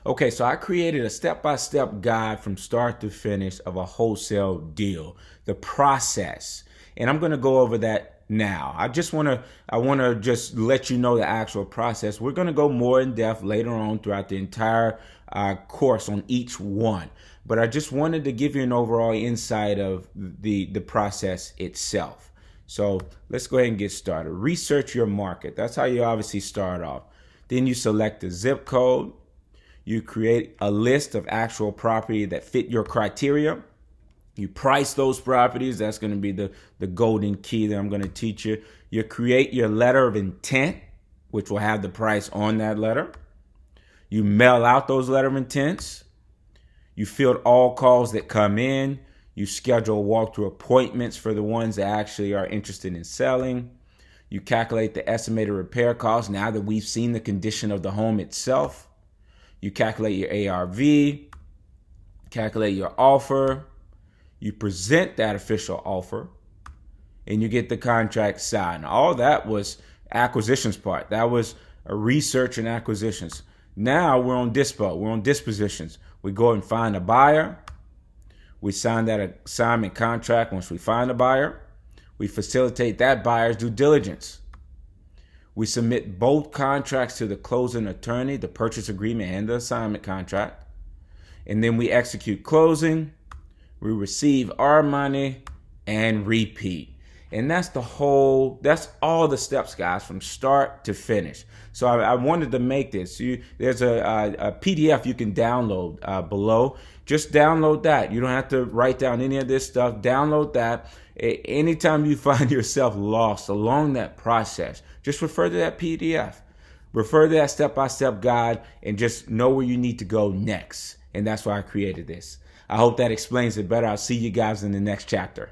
Okay, so I created a step-by-step guide from start to finish of a wholesale deal, the process. And I'm going to go over that now. I want to just let you know the actual process. We're going to go more in depth later on throughout the entire course on each one. But I just wanted to give you an overall insight of the process itself. So let's go ahead and get started. Research your market. That's how you obviously start off. Then you select the zip code. You create a list of actual property that fit your criteria. You price those properties. That's going to be the golden key that I'm going to teach you. You create your letter of intent, which will have the price on that letter. You mail out those letter of intents. You field all calls that come in. You schedule walkthrough appointments for the ones that actually are interested in selling. You calculate the estimated repair costs now that we've seen the condition of the home itself. You calculate your ARV, calculate your offer. You present that official offer, and you get the contract signed. All that was acquisitions part. That was a research and acquisitions. Now we're on dispo. We're on dispositions. We go and find a buyer. We sign that assignment contract once we find a buyer. We facilitate that buyer's due diligence. We submit both contracts to the closing attorney, the purchase agreement and the assignment contract. And then we execute closing. We receive our money and repeat. And that's all the steps, guys, from start to finish. So I wanted to make this. There's a PDF you can download below. Just download that. You don't have to write down any of this stuff. Download that. Anytime you find yourself lost along that process, just refer to that PDF. Refer to that step-by-step guide and just know where you need to go next. And that's why I created this. I hope that explains it better. I'll see you guys in the next chapter.